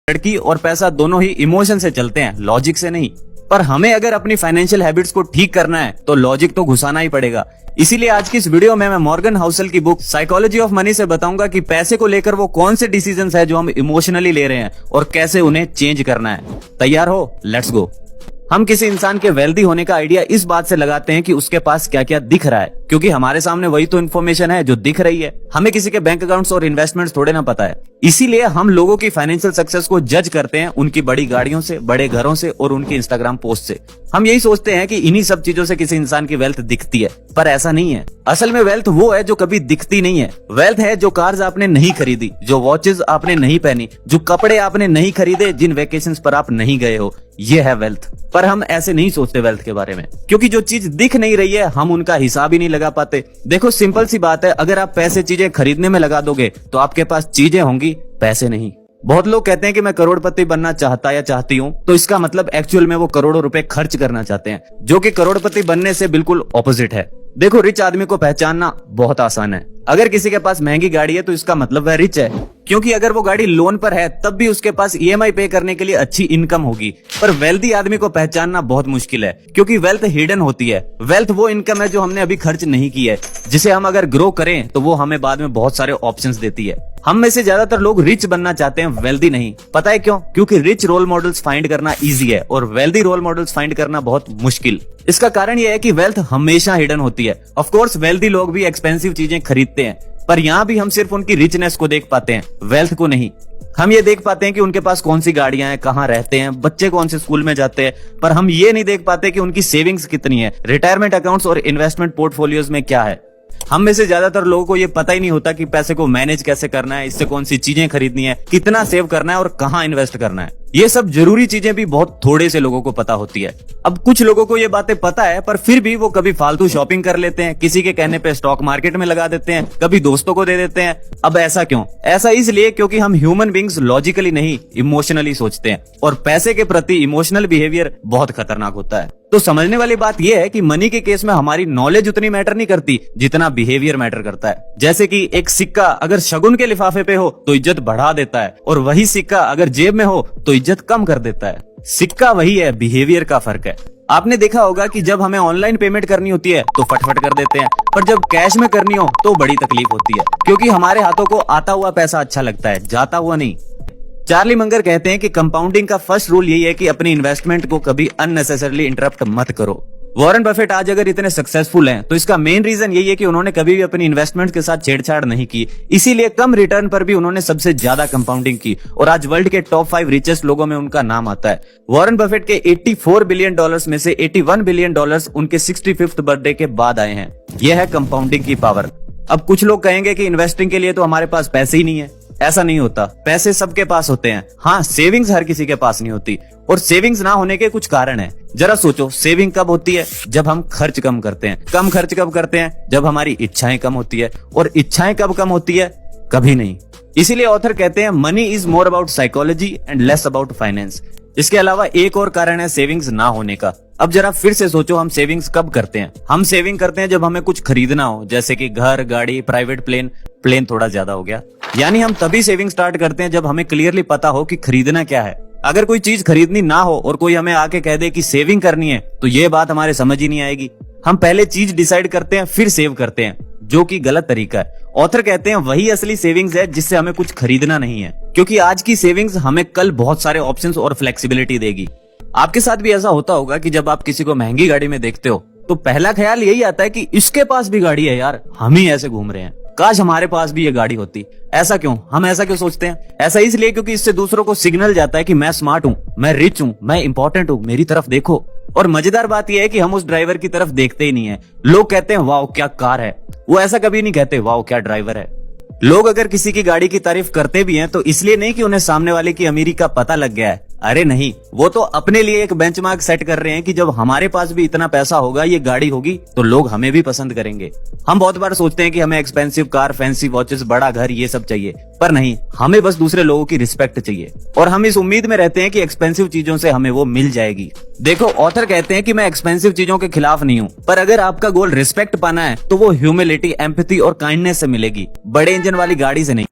लड़की और पैसा दोनों ही इमोशन से चलते हैं, लॉजिक से नहीं। पर हमें अगर अपनी फाइनेंशियल हैबिट्स को ठीक करना है तो लॉजिक तो घुसाना ही पड़ेगा। इसीलिए आज की इस वीडियो में मैं मॉर्गन हाउसल की बुक साइकोलॉजी ऑफ मनी से बताऊंगा कि पैसे को लेकर वो कौन से डिसीजंस है जो हम इमोशनली ले रहे हैं और कैसे उन्हें चेंज करना है। तैयार हो? Let's go. हम किसी इंसान के वेल्दी होने का आइडिया इस बात से लगाते हैं कि उसके पास क्या क्या दिख रहा है, क्योंकि हमारे सामने वही तो इन्फॉर्मेशन है जो दिख रही है। हमें किसी के बैंक अकाउंट्स और इन्वेस्टमेंट्स थोड़े ना पता है। इसीलिए हम लोगों की फाइनेंशियल सक्सेस को जज करते हैं उनकी बड़ी गाड़ियों से, बड़े घरों से और उनकी इंस्टाग्राम पोस्ट से। हम यही सोचते हैं कि इन्हीं सब चीजों से किसी इंसान की वेल्थ दिखती है, पर ऐसा नहीं है। असल में वेल्थ वो है जो कभी दिखती नहीं है। वेल्थ है जो कार्स आपने नहीं खरीदी, जो वॉचेस आपने नहीं पहनी, जो कपड़े आपने नहीं खरीदे, जिन वेकेशंस पर आप नहीं गए हो, ये है वेल्थ। पर हम ऐसे नहीं सोचते वेल्थ के बारे में, क्योंकि जो चीज दिख नहीं रही है हम उनका हिसाब ही नहीं लगा पाते। देखो सिंपल सी बात है, अगर आप पैसे चीजें खरीदने में लगा दोगे तो आपके पास चीजें होंगी, पैसे नहीं। बहुत लोग कहते हैं कि मैं करोड़पति बनना चाहता या चाहती हूँ, तो इसका मतलब एक्चुअल में वो करोड़ों रुपए खर्च करना चाहते हैं, जो कि करोड़पति बनने से बिल्कुल ऑपोजिट है। देखो, रिच आदमी को पहचानना बहुत आसान है। अगर किसी के पास महंगी गाड़ी है तो इसका मतलब वह रिच है, क्योंकि अगर वो गाड़ी लोन पर है तब भी उसके पास ईएमआई पे करने के लिए अच्छी इनकम होगी। पर वेल्दी आदमी को पहचानना बहुत मुश्किल है, क्योंकि वेल्थ हिडन होती है। वेल्थ वो इनकम है जो हमने अभी खर्च नहीं की है, जिसे हम अगर ग्रो करें तो वो हमें बाद में बहुत सारे ऑप्शंस देती है। हम में से ज्यादातर लोग रिच बनना चाहते हैं, वेल्दी नहीं। पता है क्यों? क्योंकि रिच रोल मॉडल्स फाइंड करना इजी है और वेल्दी रोल मॉडल्स फाइंड करना बहुत मुश्किल। इसका कारण यह है कि वेल्थ हमेशा हिडन होती है। ऑफ कोर्स वेल्दी लोग भी एक्सपेंसिव चीजें खरीदते हैं, पर यहाँ भी हम सिर्फ उनकी रिचनेस को देख पाते हैं, वेल्थ को नहीं। हम ये देख पाते हैं कि उनके पास कौन सी गाड़ियां हैं, कहाँ रहते हैं, बच्चे कौन से स्कूल में जाते हैं, पर हम ये नहीं देख पाते कि उनकी सेविंग्स कितनी है, रिटायरमेंट अकाउंट्स और इन्वेस्टमेंट पोर्टफोलियोज में क्या है। हम में से ज्यादातर लोगों को ये पता ही नहीं होता कि पैसे को मैनेज कैसे करना है, इससे कौन सी चीजें खरीदनी है, कितना सेव करना है और कहाँ इन्वेस्ट करना है। ये सब जरूरी चीजें भी बहुत थोड़े से लोगों को पता होती है। अब कुछ लोगों को ये बातें पता है, पर फिर भी वो कभी फालतू शॉपिंग कर लेते हैं, किसी के कहने पे स्टॉक मार्केट में लगा देते हैं, कभी दोस्तों को दे देते हैं। अब ऐसा क्यों? ऐसा इसलिए क्योंकि हम ह्यूमन बींग्स लॉजिकली नहीं, इमोशनली सोचते हैं, और पैसे के प्रति इमोशनल बिहेवियर बहुत खतरनाक होता है। तो समझने वाली बात यह है कि मनी के केस में हमारी नॉलेज उतनी मैटर नहीं करती जितना बिहेवियर मैटर करता है। जैसे कि एक सिक्का अगर शगुन के लिफाफे पे हो तो इज्जत बढ़ा देता है, और वही सिक्का अगर जेब में हो तो इज्जत कम कर देता है। सिक्का वही है, बिहेवियर का फर्क है। आपने देखा होगा कि जब हमें ऑनलाइन पेमेंट करनी होती है तो फटफट कर देते हैं, पर जब कैश में करनी हो तो बड़ी तकलीफ होती है, क्योंकि हमारे हाथों को आता हुआ पैसा अच्छा लगता है, जाता हुआ नहीं। चार्ली मंगर कहते हैं कि कंपाउंडिंग का फर्स्ट रूल यही है कि अपनी इन्वेस्टमेंट को कभी अननेसेसरली इंटरप्ट मत करो। वॉरेन बफेट आज अगर इतने सक्सेसफुल हैं तो इसका मेन रीजन यही है कि उन्होंने कभी भी अपनी इन्वेस्टमेंट के साथ छेड़छाड़ नहीं की, इसीलिए कम रिटर्न पर भी उन्होंने सबसे ज्यादा कंपाउंडिंग की, और आज वर्ल्ड के टॉप 5 रिचेस्ट लोगों में उनका नाम आता है। वॉरेन बफेट के 84 बिलियन डॉलर्स में से 81 बिलियन डॉलर्स उनके 65th बर्थडे के बाद आए हैं। यह है कंपाउंडिंग की पावर। अब कुछ लोग कहेंगे कि इन्वेस्टिंग के लिए तो हमारे पास पैसे ही नहीं है। ऐसा नहीं होता, पैसे सबके पास होते हैं। हाँ, सेविंग्स हर किसी के पास नहीं होती, और सेविंग्स ना होने के कुछ कारण हैं। जरा सोचो, सेविंग कब होती है? जब हम खर्च कम करते हैं। कम खर्च कब करते हैं? जब हमारी इच्छाएं कम होती है। और इच्छाएं कब कम होती है? कभी नहीं। इसीलिए ऑथर कहते हैं money is more about psychology and less about finance. इसके अलावा एक और कारण है सेविंग्स ना होने का। अब जरा फिर से सोचो, हम सेविंग्स कब करते हैं? हम सेविंग करते हैं जब हमें कुछ खरीदना हो, जैसे कि घर, गाड़ी, प्राइवेट प्लेन थोड़ा ज्यादा हो गया। यानी हम तभी सेविंग स्टार्ट करते हैं जब हमें क्लियरली पता हो कि खरीदना क्या है। अगर कोई चीज खरीदनी ना हो और कोई हमें आके कह दे कि सेविंग करनी है, तो ये बात हमारे समझ ही नहीं आएगी। हम पहले चीज डिसाइड करते हैं फिर सेव करते हैं, जो कि गलत तरीका है। ऑथर कहते हैं वही असली सेविंग्स है जिससे हमें कुछ खरीदना नहीं है, क्योंकि आज की सेविंग्स हमें कल बहुत सारे ऑप्शंस और फ्लेक्सिबिलिटी देगी। आपके साथ भी ऐसा होता होगा कि जब आप किसी को महंगी गाड़ी में देखते हो तो पहला ख्याल यही आता है कि इसके पास भी गाड़ी है यार, हम ही ऐसे घूम रहे हैं, काश हमारे पास भी ये गाड़ी होती। ऐसा क्यों? हम ऐसा क्यों सोचते हैं? ऐसा इसलिए क्योंकि इससे दूसरों को सिग्नल जाता है कि मैं स्मार्ट हूँ, मैं रिच हूँ, मैं इंपॉर्टेंट हूँ, मेरी तरफ देखो। और मजेदार बात यह है कि हम उस ड्राइवर की तरफ देखते ही नहीं है। लोग कहते हैं वाओ क्या कार है, वो ऐसा कभी नहीं कहते वाओ क्या ड्राइवर है। लोग अगर किसी की गाड़ी की तारीफ करते भी हैं तो इसलिए नहीं कि उन्हें सामने वाले की अमीरी का पता लग गया है, अरे नहीं, वो तो अपने लिए एक बेंचमार्क सेट कर रहे हैं कि जब हमारे पास भी इतना पैसा होगा, ये गाड़ी होगी, तो लोग हमें भी पसंद करेंगे। हम बहुत बार सोचते हैं कि हमें एक्सपेंसिव कार, फैंसी वॉचेस, बड़ा घर, ये सब चाहिए, पर नहीं, हमें बस दूसरे लोगों की रिस्पेक्ट चाहिए, और हम इस उम्मीद में रहते हैं कि एक्सपेंसिव चीजों से हमें वो मिल जाएगी। देखो, ऑथर कहते हैं कि मैं एक्सपेंसिव चीजों के खिलाफ नहीं हूँ, पर अगर आपका गोल रिस्पेक्ट पाना है तो वो ह्यूमिलिटी, एम्पैथी और काइंडनेस से मिलेगी, बड़े इंजन वाली गाड़ी से नहीं।